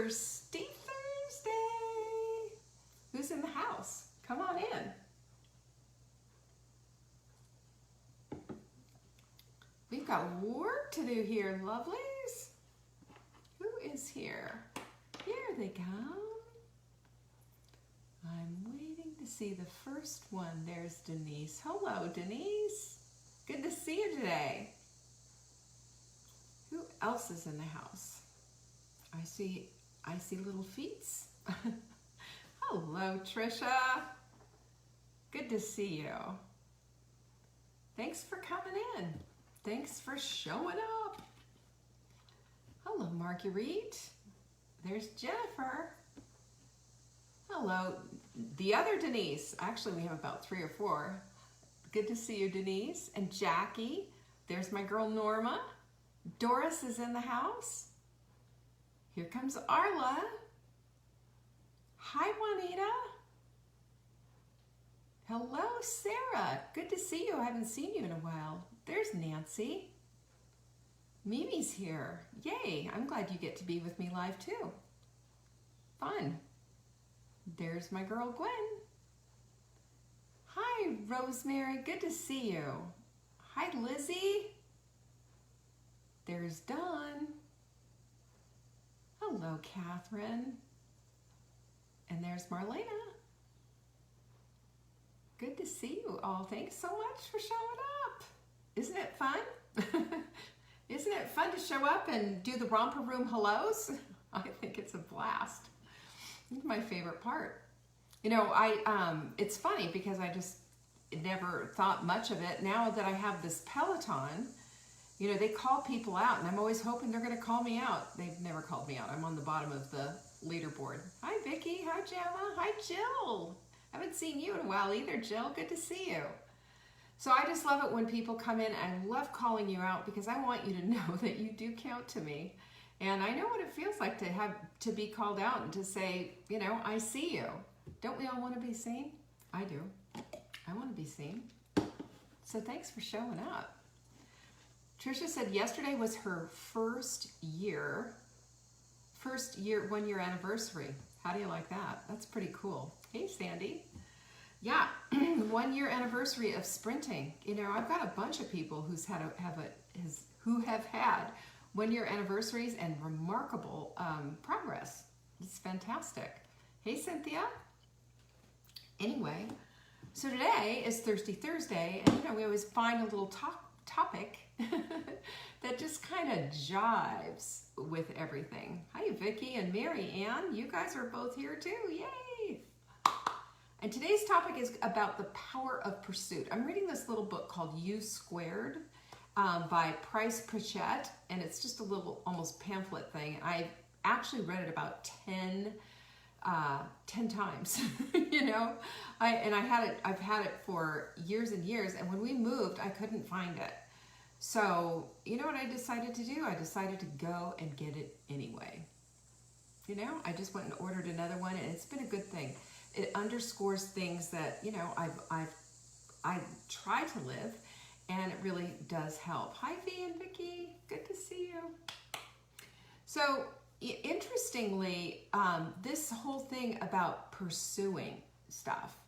Thirsty Thursday. Who's in the house? Come on in. We've got work to do here, lovelies. Who is here? Here they come. I'm waiting to see the first one. There's Denise. Hello, Denise. Good to see you today. Who else is in the house? I see little feet. Hello, Trisha. Good to see you. Thanks for coming in. Thanks for showing up. Hello, Marguerite. There's Jennifer. Hello, the other Denise. Actually, we have about 3 or 4. Good to see you, Denise. And Jackie. There's my girl, Norma. Doris is in the house. Here comes Arla. Hi, Juanita. Hello, Sarah. Good to see you. I haven't seen you in a while. There's Nancy. Mimi's here. Yay, I'm glad you get to be with me live too. Fun. There's my girl, Gwen. Hi, Rosemary. Good to see you. Hi, Lizzie. There's Dawn. Hello, Catherine. And there's Marlena. Good to see you all. Thanks so much for showing up. Isn't it fun? Isn't it fun to show up and do the romper room hellos? I think it's a blast. It's my favorite part. You know, it's funny because I just never thought much of it. Now that I have this Peloton, you know, they call people out, and I'm always hoping they're going to call me out. They've never called me out. I'm on the bottom of the leaderboard. Hi, Vicki. Hi, Gemma. Hi, Jill. Haven't seen you in a while either, Jill. Good to see you. So I just love it when people come in. I love calling you out because I want you to know that you do count to me. And I know what it feels like to be called out and to say, you know, I see you. Don't we all want to be seen? I do. I want to be seen. So thanks for showing up. Trisha said yesterday was her first 1 year anniversary. How do you like that? That's pretty cool. Hey, Sandy. Yeah, 1 year anniversary of sprinting. You know, I've got a bunch of people who have had 1 year anniversaries and remarkable progress. It's fantastic. Hey, Cynthia. Anyway, so today is Thirsty Thursday, and you know, we always find a little topic that just kind of jives with everything. Hi, Vicki and Mary Ann. You guys are both here too. Yay! And today's topic is about the power of pursuit. I'm reading this little book called U Squared by Price Pritchett, and it's just a little almost pamphlet thing. I've actually read it about 10 times, you know. I've had it for years and years, and when we moved, I couldn't find it. So, you know what I decided to do? I decided to go and get it anyway. You know, I just went and ordered another one, and it's been a good thing. It underscores things that, you know, I try to live, and it really does help. Hi, V and Vicki. Good to see you. So, interestingly, this whole thing about pursuing stuff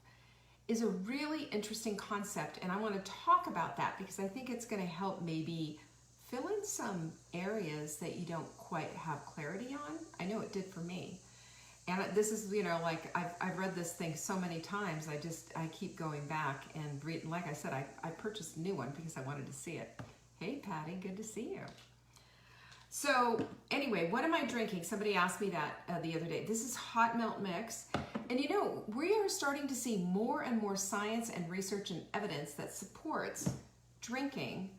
is a really interesting concept, and I want to talk about that because I think it's going to help maybe fill in some areas that you don't quite have clarity on. I know it did for me. And this is, you know, like I've read this thing so many times, I keep going back and read. Like I said, I purchased a new one because I wanted to see it. Hey, Patty, good to see you. So anyway, what am I drinking? Somebody asked me that the other day. This is hot melt mix. And you know, we are starting to see more and more science and research and evidence that supports drinking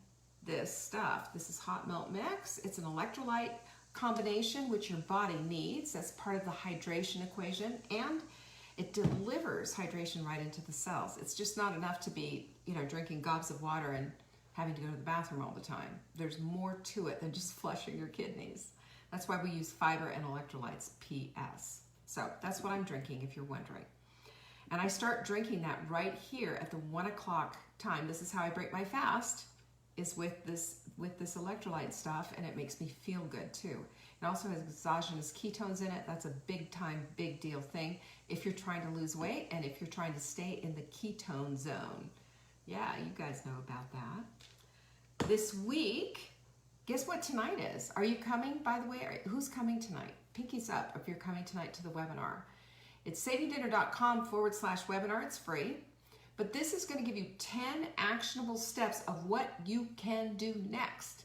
this stuff. This is hot melt mix. It's an electrolyte combination which your body needs. That's part of the hydration equation, and it delivers hydration right into the cells. It's just not enough to be, you know, drinking gobs of water and having to go to the bathroom all the time. There's more to it than just flushing your kidneys. That's why we use fiber and electrolytes, PS. So that's what I'm drinking, if you're wondering. And I start drinking that right here at the 1 o'clock time. This is how I break my fast. is with this electrolyte stuff, and it makes me feel good too. It also has exogenous ketones in it. That's a big time, big deal thing if you're trying to lose weight and if you're trying to stay in the ketone zone. Yeah, you guys know about that. This week, guess what tonight is? Are you coming, by the way? Who's coming tonight? Pinky's up if you're coming tonight to the webinar. It's savingdinner.com/webinar. It's free. But this is going to give you 10 actionable steps of what you can do next.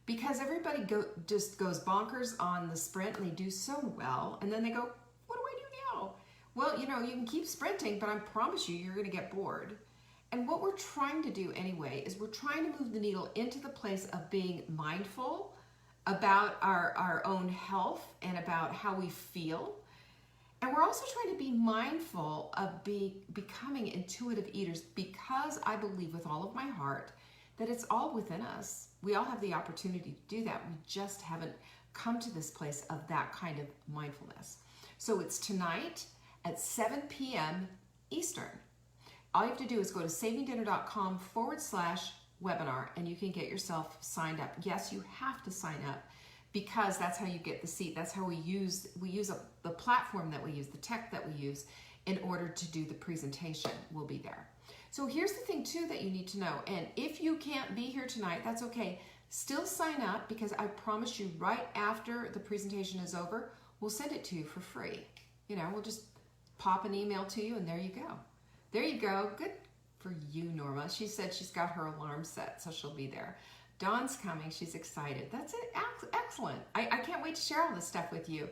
Because everybody just goes bonkers on the sprint and they do so well. And then they go, what do I do now? Well, you know, you can keep sprinting, but I promise you, you're going to get bored. And what we're trying to do anyway is we're trying to move the needle into the place of being mindful about our own health and about how we feel. And we're also trying to be mindful of becoming intuitive eaters, because I believe with all of my heart that it's all within us. We all have the opportunity to do that. We just haven't come to this place of that kind of mindfulness. So it's tonight at 7 p.m. Eastern. All you have to do is go to savingdinner.com/webinar and you can get yourself signed up. Yes, you have to sign up, because that's how you get the seat. That's how we use the platform that we use, the tech that we use in order to do the presentation. Will be there. So here's the thing too that you need to know. And if you can't be here tonight, that's okay. Still sign up, because I promise you right after the presentation is over, we'll send it to you for free. You know, we'll just pop an email to you and there you go. There you go. Good for you, Norma. She said she's got her alarm set, so she'll be there. Dawn's coming. She's excited. That's it. Excellent. I can't wait to share all this stuff with you.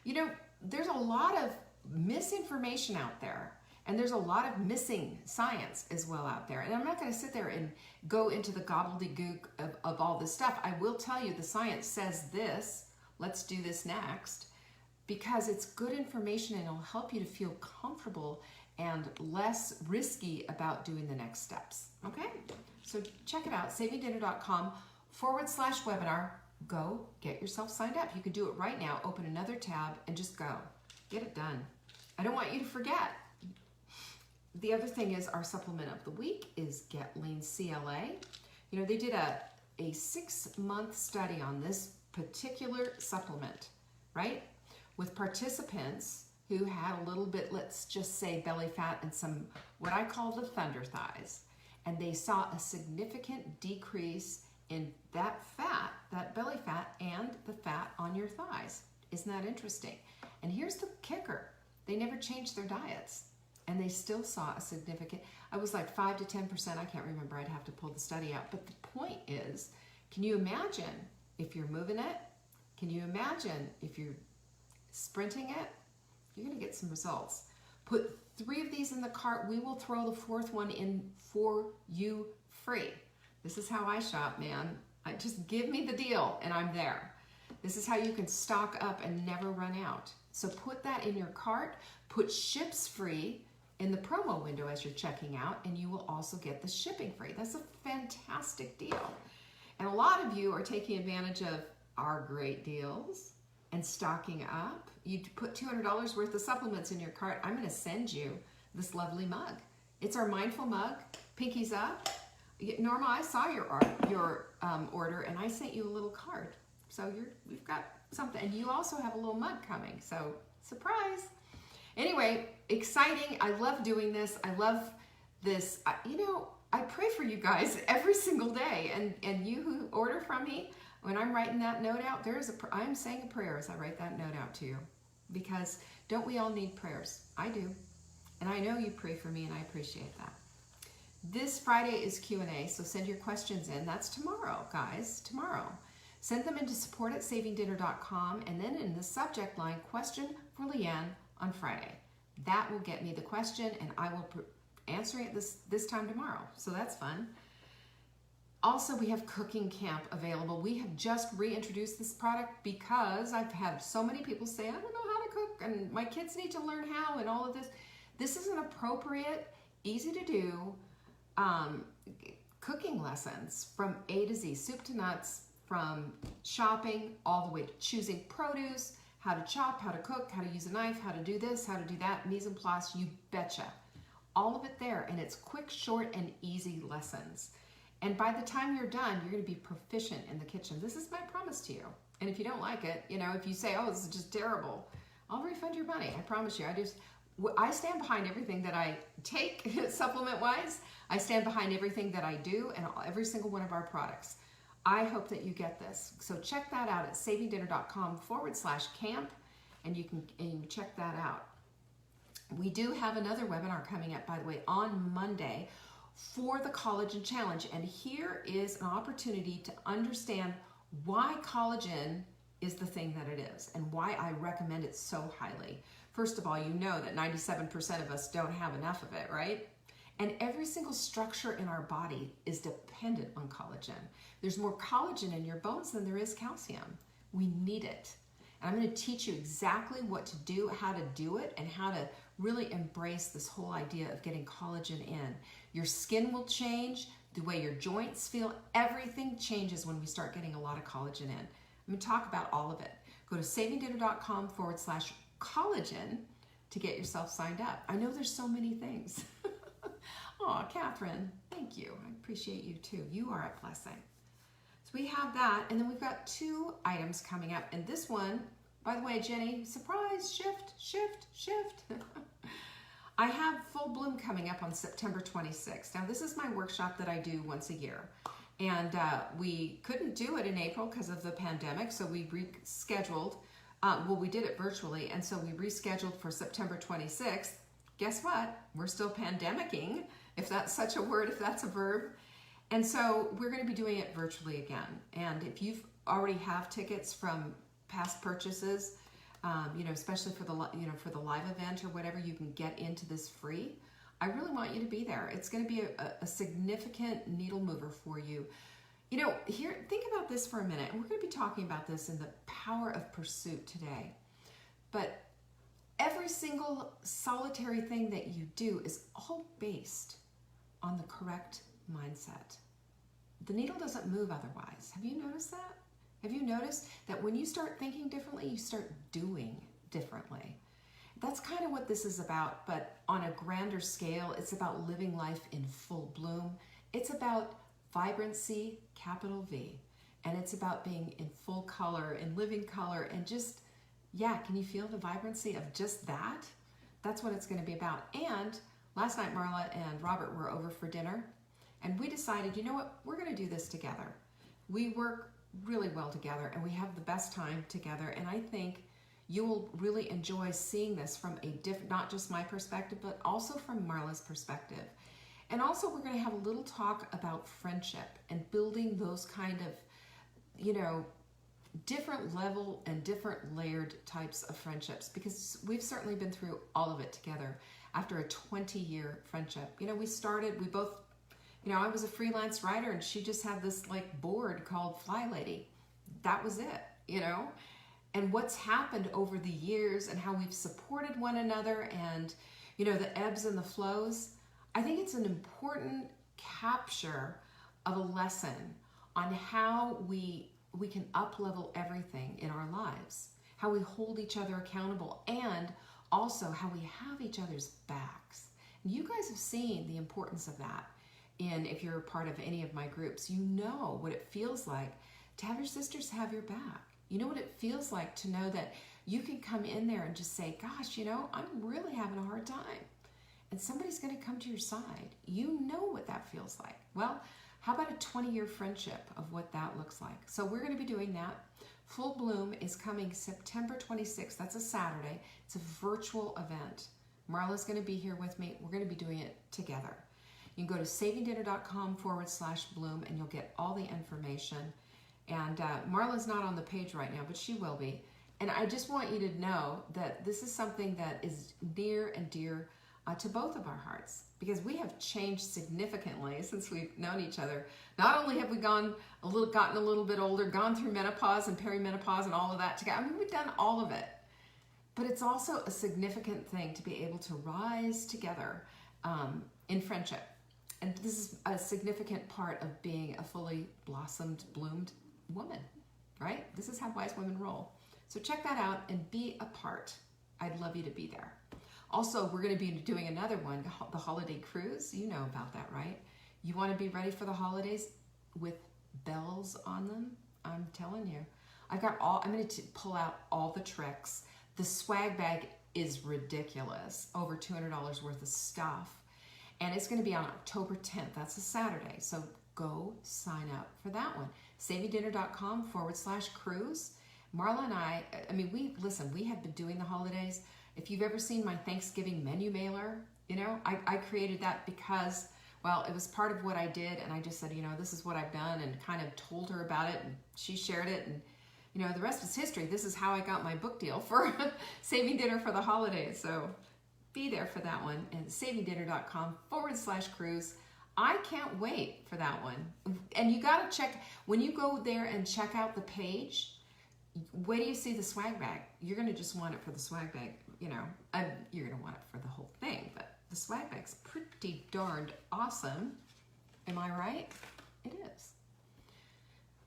You know, there's a lot of misinformation out there, and there's a lot of missing science as well out there. And I'm not going to sit there and go into the gobbledygook of all this stuff. I will tell you the science says this. Let's do this next, because it's good information and it'll help you to feel comfortable and less risky about doing the next steps. Okay? So check it out, savingdinner.com/webinar. Go get yourself signed up. You can do it right now. Open another tab and just go. Get it done. I don't want you to forget. The other thing is our supplement of the week is Get Lean CLA. You know, they did a 6-month study on this particular supplement, right? With participants who had a little bit, let's just say, belly fat and some, what I call the thunder thighs. And they saw a significant decrease in that fat, that belly fat, and the fat on your thighs. Isn't that interesting? And here's the kicker. They never changed their diets, and they still saw a significant, I was like 5 to 10%, I can't remember, I'd have to pull the study out. But the point is, can you imagine if you're moving it? Can you imagine if you're sprinting it? You're gonna get some results. Put 3 of these in the cart. We will throw the 4th one in for you free. This is how I shop, man. Just give me the deal and I'm there. This is how you can stock up and never run out. So put that in your cart, put ships free in the promo window as you're checking out, and you will also get the shipping free. That's a fantastic deal. And a lot of you are taking advantage of our great deals and stocking up. You put $200 worth of supplements in your cart. I'm going to send you this lovely mug. It's our mindful mug. Pinky's up. Norma, I saw your order, and I sent you a little card. So we've got something, and you also have a little mug coming. So surprise! Anyway, exciting. I love doing this. I love this. You know, I pray for you guys every single day, and you who order from me, when I'm writing that note out, I'm saying a prayer as I write that note out to you, because don't we all need prayers? I do, and I know you pray for me, and I appreciate that. This Friday is Q&A, so send your questions in. That's tomorrow, guys, tomorrow. Send them into support@savingdinner.com, and then in the subject line, question for Leanne on Friday. That will get me the question, and I will answer it this time tomorrow. So that's fun. Also, we have cooking camp available. We have just reintroduced this product because I've had so many people say, I don't know how to cook, and my kids need to learn how, and all of this. This is an appropriate, easy to do cooking lessons from A to Z, soup to nuts, from shopping all the way to choosing produce, how to chop, how to cook, how to use a knife, how to do this, how to do that, mise en place, you betcha. All of it there, and it's quick, short, and easy lessons. And by the time you're done, you're going to be proficient in the kitchen. This is my promise to you. And if you don't like it, if you say, oh, this is just terrible, I'll refund your money. I promise you. I stand behind everything that I take supplement-wise. I stand behind everything that I do and every single one of our products. I hope that you get this. So check that out at savingdinner.com/camp, and you can check that out. We do have another webinar coming up, by the way, on Monday for the Collagen Challenge. And here is an opportunity to understand why collagen is the thing that it is and why I recommend it so highly. First of all, you know that 97% of us don't have enough of it, right? And every single structure in our body is dependent on collagen. There's more collagen in your bones than there is calcium. We need it. And I'm going to teach you exactly what to do, how to do it, and how to really embrace this whole idea of getting collagen in. Your skin will change, the way your joints feel, everything changes when we start getting a lot of collagen in. I'm going to talk about all of it. Go to savingdinner.com/collagen to get yourself signed up. I know there's so many things. Oh, Catherine, thank you. I appreciate you too. You are a blessing. So we have that, and then we've got 2 items coming up. And this one, by the way, Jenny, surprise, shift. I have Full Bloom coming up on September 26th. Now, this is my workshop that I do once a year. And we couldn't do it in April because of the pandemic, so we rescheduled. We did it virtually, and so we rescheduled for September 26th. Guess what? We're still pandemicking, if that's such a word, if that's a verb. And so we're going to be doing it virtually again. And if you've already have tickets from past purchases, especially for the live event or whatever, you can get into this free. I really want you to be there. It's going to be a significant needle mover for you. Here, think about this for a minute. And we're going to be talking about this in the power of pursuit today. But every single solitary thing that you do is all based on the correct mindset. The needle doesn't move otherwise. Have you noticed that? Have you noticed that when you start thinking differently, you start doing differently? That's kind of what this is about, but on a grander scale, it's about living life in full bloom. It's about vibrancy, capital V, and it's about being in full color, in living color, and just, can you feel the vibrancy of just that? That's what it's going to be about. And last night, Marla and Robert were over for dinner, and we decided, you know what, we're going to do this together. We work really well together, and we have the best time together, and I think you will really enjoy seeing this from a different, not just my perspective, but also from Marla's perspective. And also we're going to have a little talk about friendship and building those kind of, different level and different layered types of friendships, because we've certainly been through all of it together after a 20-year friendship. We both, I was a freelance writer and she just had this board called Fly Lady. That was it, And what's happened over the years and how we've supported one another and, the ebbs and the flows, I think it's an important capture of a lesson on how we can up-level everything in our lives, how we hold each other accountable, and also how we have each other's backs. And you guys have seen the importance of that. And if you're a part of any of my groups, you know what it feels like to have your sisters have your back. You know what it feels like to know that you can come in there and just say, gosh, I'm really having a hard time. And somebody's going to come to your side. You know what that feels like. Well, how about a 20-year friendship of what that looks like? So we're going to be doing that. Full Bloom is coming September 26th. That's a Saturday. It's a virtual event. Marla's going to be here with me. We're going to be doing it together. You can go to savingdinner.com/bloom and you'll get all the information. And Marla's not on the page right now, but she will be. And I just want you to know that this is something that is near and dear to both of our hearts, because we have changed significantly since we've known each other. Not only have we gotten a little bit older, gone through menopause and perimenopause and all of that together. We've done all of it. But it's also a significant thing to be able to rise together in friendship. And this is a significant part of being a fully bloomed woman, right? This is how wise women roll. So check that out and be a part. I'd love you to be there. Also, we're going to be doing another one, the holiday cruise. You know about that, right? You want to be ready for the holidays with bells on them? I'm telling you. I'm going to pull out all the tricks. The swag bag is ridiculous. Over $200 worth of stuff. And it's going to be on October 10th. That's a Saturday. So go sign up for that one. SavingDinner.com/cruise. Marla and I mean, we have been doing the holidays. If you've ever seen my Thanksgiving menu mailer, you know, I created that because, well, it was part of what I did. And I just said, you know, this is what I've done, and kind of told her about it. And she shared it. And, you know, the rest is history. This is how I got my book deal for Saving Dinner for the holidays. So be there for that one. And SavingDinner.com/cruise. I can't wait for that one. And you got to check, when you go there and check out the page, wait till you see the swag bag. You're going to just want it for the swag bag. You know, you're going to want it for the whole thing, but the swag bag's pretty darned awesome. Am I right? It is.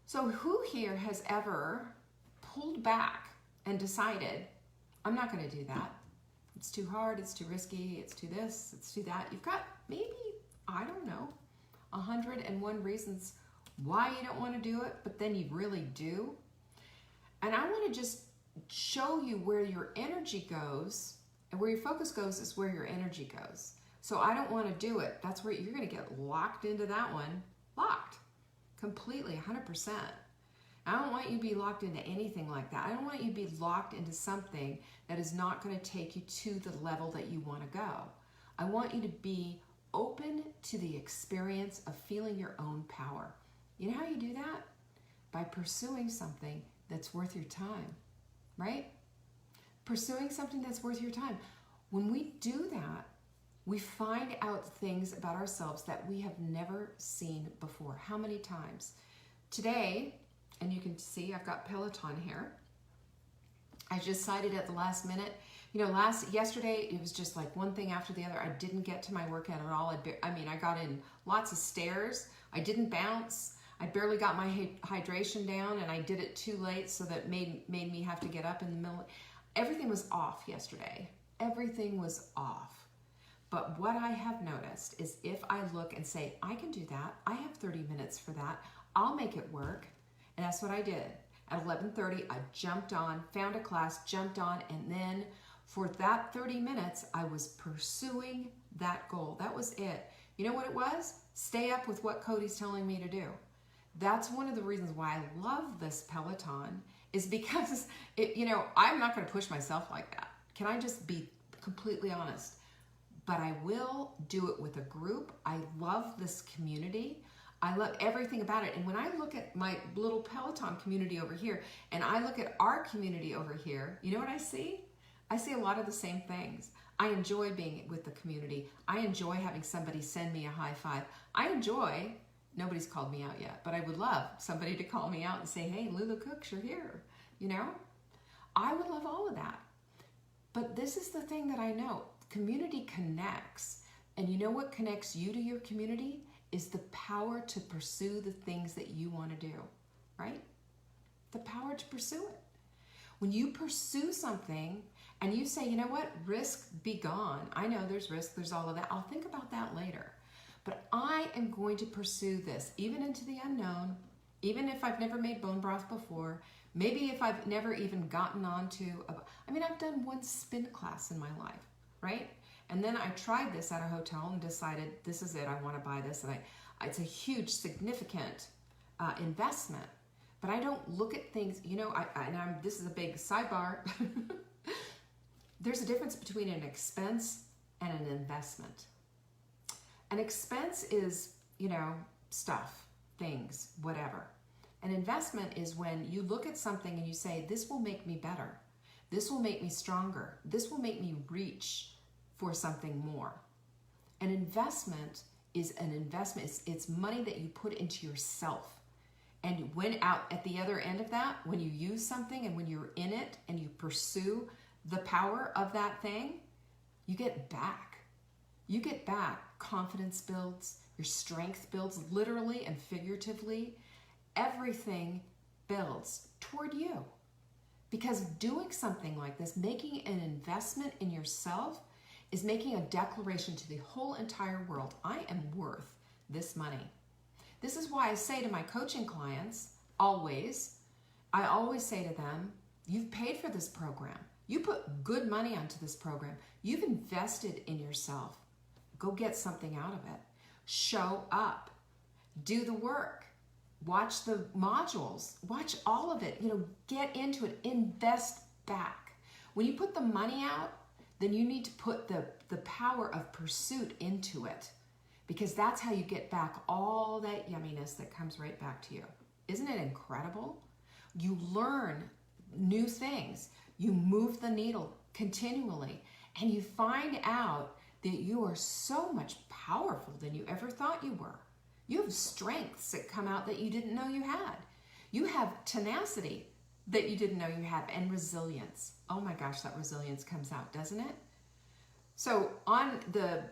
So who here has ever pulled back and decided, I'm not going to do that. It's too hard, it's too risky, it's too this, it's too that. You've got maybe, I don't know, 101 reasons why you don't want to do it, but then you really do. And I want to just show you where your energy goes, and where your focus goes is where your energy goes. So I don't want to do it. That's where you're going to get locked into that one. Locked. Completely, 100%. I don't want you to be locked into anything like that. I don't want you to be locked into something that is not going to take you to the level that you want to go. I want you to be open to the experience of feeling your own power. You know how you do that? By pursuing something that's worth your time, right? Pursuing something that's worth your time. When we do that, we find out things about ourselves that we have never seen before. How many times? Today, and you can see I've got Peloton here. I decided at the last minute, you know, yesterday it was just like one thing after the other. I didn't get to my workout at all. I got in lots of stairs. I didn't bounce. I barely got my hydration down, and I did it too late, so that made me have to get up in the middle. Everything was off yesterday. Everything was off. But what I have noticed is if I look and say, I can do that, I have 30 minutes for that, I'll make it work. And that's what I did. At 11:30, I jumped on, found a class, jumped on, and then for that 30 minutes, I was pursuing that goal. That was it. You know what it was? Stay up with what Cody's telling me to do. That's one of the reasons why I love this Peloton, is because, I'm not going to push myself like that. Can I just be completely honest? But I will do it with a group. I love this community. I love everything about it. And when I look at my little Peloton community over here, and I look at our community over here, you know what I see? I see a lot of the same things. I enjoy being with the community. I enjoy having somebody send me a high five. Nobody's called me out yet, but I would love somebody to call me out and say, hey, Lulu Cooks, you're here. I would love all of that. But this is the thing that I know. Community connects. And you know what connects you to your community? Is the power to pursue the things that you want to do, right? The power to pursue it. When you pursue something and you say, you know what, risk be gone. I know there's risk, there's all of that. I'll think about that later. But I am going to pursue this, even into the unknown, even if I've never made bone broth before, maybe if I've never even gotten onto, I've done one spin class in my life, right? And then I tried this at a hotel and decided, this is it, I want to buy this. And it's a huge, significant investment. But I don't look at things, this is a big sidebar. There's a difference between an expense and an investment. An expense is, stuff, things, whatever. An investment is when you look at something and you say, this will make me better. This will make me stronger. This will make me reach for something more. An investment is an investment. It's money that you put into yourself. And when out at the other end of that, when you use something and when you're in it and you pursue the power of that thing, you get back. You get back. Confidence builds. Your strength builds, literally and figuratively. Everything builds toward you. Because doing something like this, making an investment in yourself, is making a declaration to the whole entire world. I am worth this money. This is why I say to my coaching clients, I always say to them, you've paid for this program. You put good money onto this program. You've invested in yourself. Go get something out of it. Show up. Do the work. Watch the modules. Watch all of it. Get into it. Invest back. When you put the money out, then you need to put the power of pursuit into it, because that's how you get back all that yumminess that comes right back to you. Isn't it incredible? You learn new things. You move the needle continually, and you find out that you are so much powerful than you ever thought you were. You have strengths that come out that you didn't know you had. You have tenacity that you didn't know you had, and resilience. Oh my gosh, that resilience comes out, doesn't it? So on the,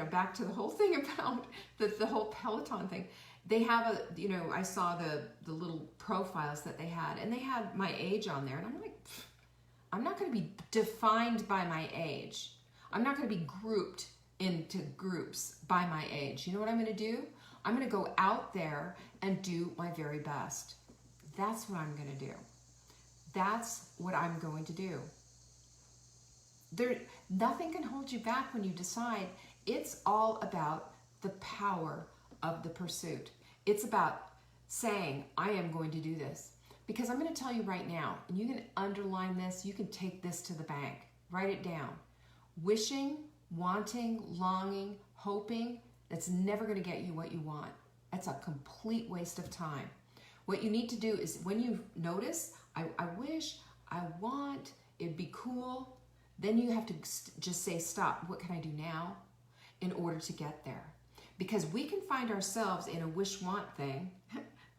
back to the whole thing about the whole Peloton thing, they have I saw the little profiles that they had, and they had my age on there, and I'm like, I'm not going to be defined by my age. I'm not going to be grouped into groups by my age. You know what I'm going to do? I'm going to go out there and do my very best. That's what I'm going to do. That's what I'm going to do. Nothing can hold you back when you decide. It's all about the power of the pursuit. It's about saying, I am going to do this. Because I'm going to tell you right now, and you can underline this, you can take this to the bank, write it down. Wishing, wanting, longing, hoping, that's never going to get you what you want. That's a complete waste of time. What you need to do is, when you notice, I wish, I want, it'd be cool, then you have to just say, stop, what can I do now in order to get there? Because we can find ourselves in a wish-want thing.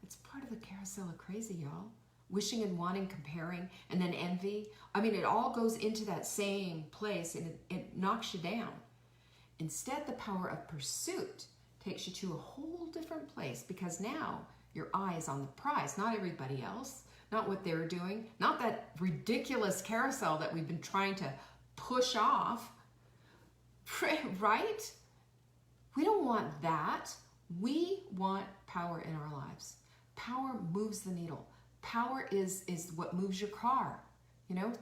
It's part of the carousel of crazy, y'all. Wishing and wanting, comparing, and then envy. I mean, it all goes into that same place, and it knocks you down. Instead, the power of pursuit takes you to a whole different place, because now your eye is on the prize, not everybody else, not what they're doing, not that ridiculous carousel that we've been trying to push off, right? We don't want that. We want power in our lives. Power moves the needle. Power is what moves your car.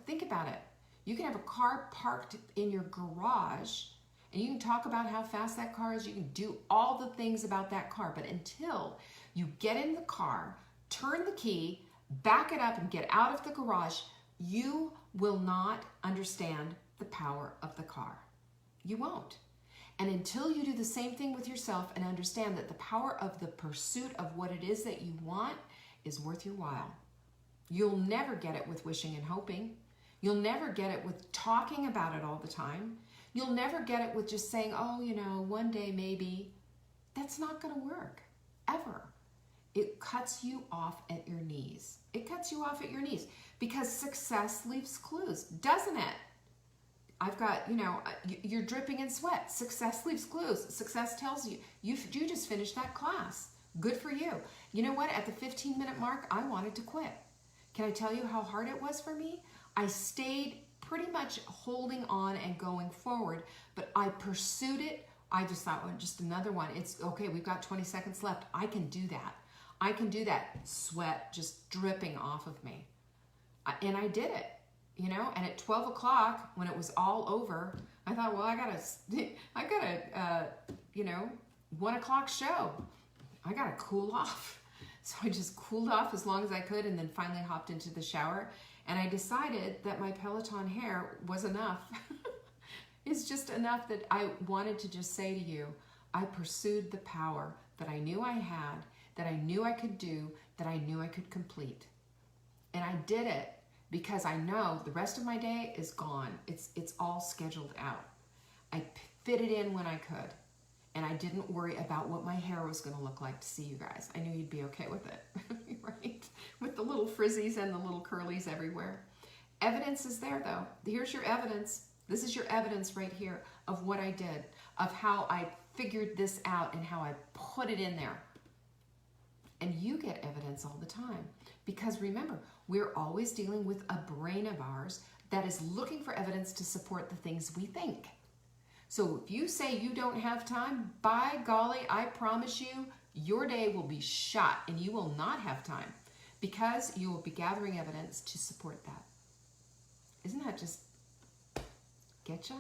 Think about it. You can have a car parked in your garage, and you can talk about how fast that car is. You can do all the things about that car, but until you get in the car, turn the key, back it up, and get out of the garage, you will not understand the power of the car. You won't. And until you do the same thing with yourself and understand that the power of the pursuit of what it is that you want is worth your while. You'll never get it with wishing and hoping. You'll never get it with talking about it all the time. You'll never get it with just saying, oh, one day maybe. That's not going to work, ever. It cuts you off at your knees. It cuts you off at your knees because success leaves clues, doesn't it? I've got, you're dripping in sweat. Success leaves clues. Success tells you, you just finished that class. Good for you. You know what? At the 15-minute mark, I wanted to quit. Can I tell you how hard it was for me? I stayed pretty much holding on and going forward, but I pursued it. I just thought, well, just another one. It's okay. We've got 20 seconds left. I can do that. I can do that. Sweat just dripping off of me. And I did it. And at 12 o'clock, when it was all over, I thought, well, I got a 1 o'clock show. I got to cool off. So I just cooled off as long as I could, and then finally hopped into the shower. And I decided that my Peloton hair was enough. It's just enough that I wanted to just say to you, I pursued the power that I knew I had, that I knew I could do, that I knew I could complete. And I did it. Because I know the rest of my day is gone. It's all scheduled out. I fit it in when I could. And I didn't worry about what my hair was going to look like to see you guys. I knew you'd be okay with it, right? With the little frizzies and the little curlies everywhere. Evidence is there, though. Here's your evidence. This is your evidence right here of what I did, of how I figured this out and how I put it in there. And you get evidence all the time. Because remember, we're always dealing with a brain of ours that is looking for evidence to support the things we think. So if you say you don't have time, by golly, I promise you, your day will be shot and you will not have time because you will be gathering evidence to support that. Isn't that just getcha?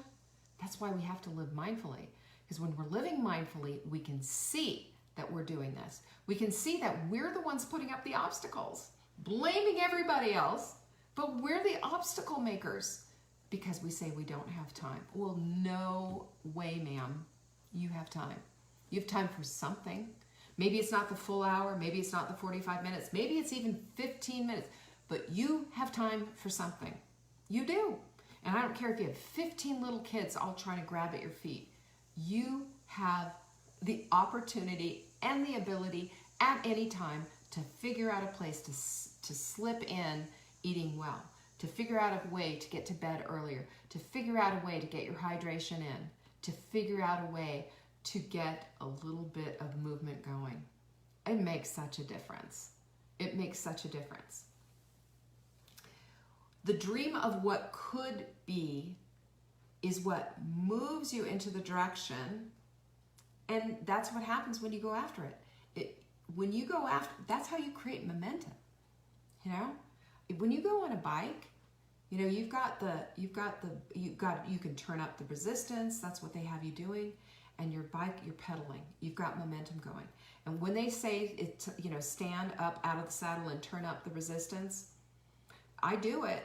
That's why we have to live mindfully. Because when we're living mindfully, we can see that we're doing this. We can see that we're the ones putting up the obstacles, blaming everybody else, but we're the obstacle makers because we say we don't have time. Well, no way, ma'am. You have time. You have time for something. Maybe it's not the full hour. Maybe it's not the 45 minutes. Maybe it's even 15 minutes. But you have time for something. You do. And I don't care if you have 15 little kids all trying to grab at your feet. You have the opportunity and the ability at any time to figure out a place to slip in eating well, to figure out a way to get to bed earlier, to figure out a way to get your hydration in, to figure out a way to get a little bit of movement going. It makes such a difference. It makes such a difference. The dream of what could be is what moves you into the direction, and that's what happens when you go after it. When you go after, that's how you create momentum. You know, when you go on a bike, you know, you can turn up the resistance. That's what they have you doing, and your bike, you're pedaling. You've got momentum going. And when they say it, you know, stand up out of the saddle and turn up the resistance, I do it.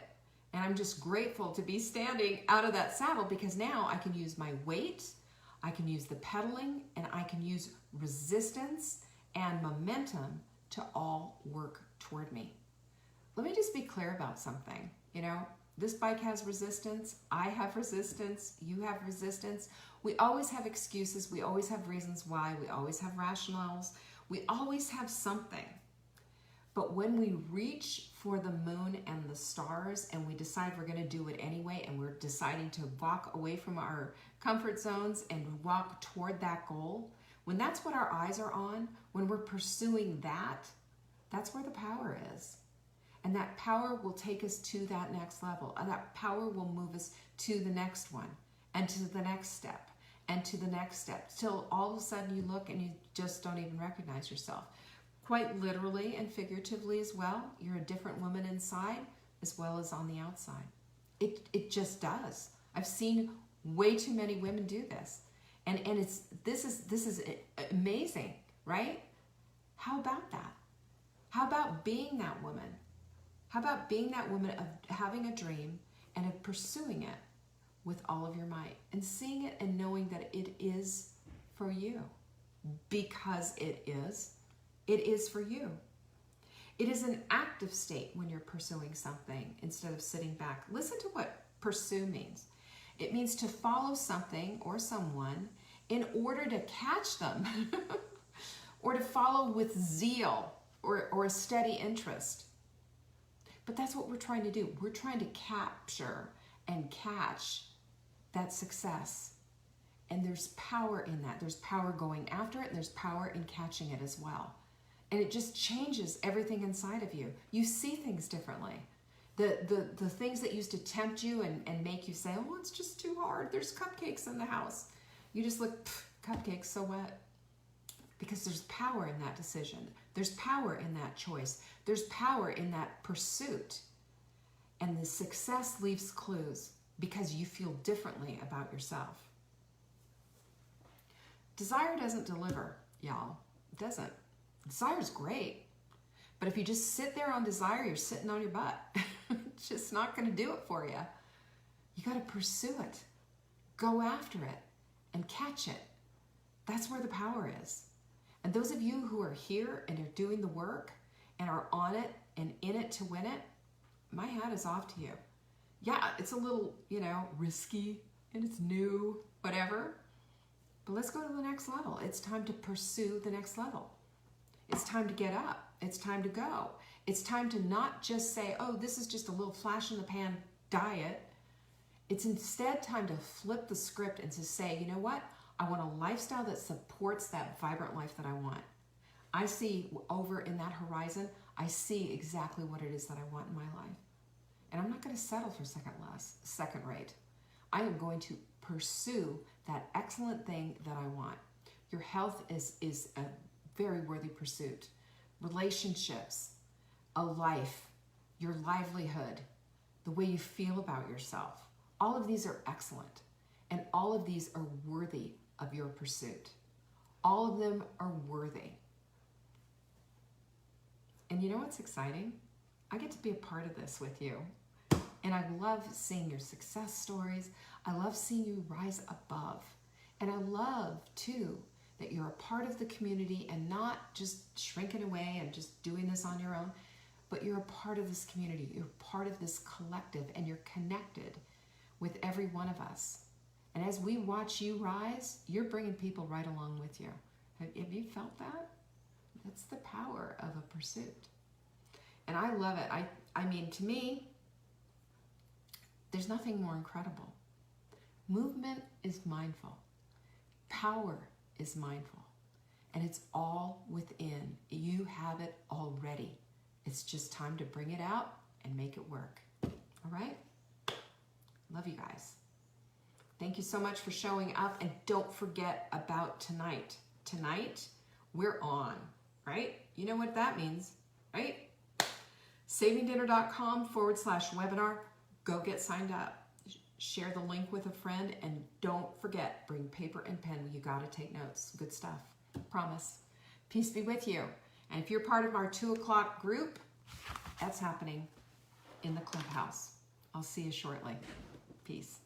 And I'm just grateful to be standing out of that saddle because now I can use my weight, I can use the pedaling, and I can use resistance and momentum to all work toward me. Let me just be clear about something. You know, this bike has resistance, I have resistance, you have resistance. We always have excuses, we always have reasons why, we always have rationales, we always have something. But when we reach for the moon and the stars and we decide we're going to do it anyway and we're deciding to walk away from our comfort zones and walk toward that goal, when that's what our eyes are on, when we're pursuing that, that's where the power is. And that power will take us to that next level. And that power will move us to the next one and to the next step and to the next step till all of a sudden you look and you just don't even recognize yourself. Quite literally and figuratively as well. You're a different woman inside as well as on the outside. It just does. I've seen way too many women do this. And this is amazing, right? How about that? How about being that woman? How about being that woman of having a dream and of pursuing it with all of your might and seeing it and knowing that it is for you because it is. It is for you. It is an active state when you're pursuing something instead of sitting back. Listen to what pursue means. It means to follow something or someone in order to catch them or to follow with zeal or a steady interest. But that's what we're trying to do. We're trying to capture and catch that success. And there's power in that. There's power going after it, and there's power in catching it as well. And it just changes everything inside of you. You see things differently. The things that used to tempt you and make you say, oh, it's just too hard. There's cupcakes in the house. You just look, cupcakes, so what? Because there's power in that decision. There's power in that choice. There's power in that pursuit. And the success leaves clues because you feel differently about yourself. Desire doesn't deliver, y'all. It doesn't. Desire's great. But if you just sit there on desire, you're sitting on your butt. It's just not going to do it for you. You got to pursue it. Go after it and catch it. That's where the power is. And those of you who are here and are doing the work and are on it and in it to win it, my hat is off to you. Yeah, it's a little, risky and it's new, whatever. But let's go to the next level. It's time to pursue the next level. It's time to get up. It's time to go. It's time to not just say, oh, this is just a little flash in the pan diet. It's instead time to flip the script and to say, you know what? I want a lifestyle that supports that vibrant life that I want. I see over in that horizon, I see exactly what it is that I want in my life. And I'm not going to settle for second rate. I am going to pursue that excellent thing that I want. Your health is a very worthy pursuit. Relationships, a life, your livelihood, the way you feel about yourself. All of these are excellent, and all of these are worthy of your pursuit. All of them are worthy. And you know what's exciting? I get to be a part of this with you. And I love seeing your success stories. I love seeing you rise above. And I love, too, that you're a part of the community and not just shrinking away and just doing this on your own, but you're a part of this community. You're part of this collective, and you're connected with every one of us. And as we watch you rise, you're bringing people right along with you. Have you felt that? That's the power of a pursuit. And I love it. I mean, to me, there's nothing more incredible. Movement is mindful. Power is mindful. And it's all within. You have it already. It's just time to bring it out and make it work. All right? Love you guys. Thank you so much for showing up. And don't forget about tonight. Tonight, we're on, right? You know what that means, right? savingdinner.com/webinar. Go get signed up. Share the link with a friend, and don't forget, bring paper and pen. You got to take notes. Good stuff. Promise. Peace be with you. And if you're part of our 2 o'clock group, that's happening in the clubhouse. I'll see you shortly. Peace.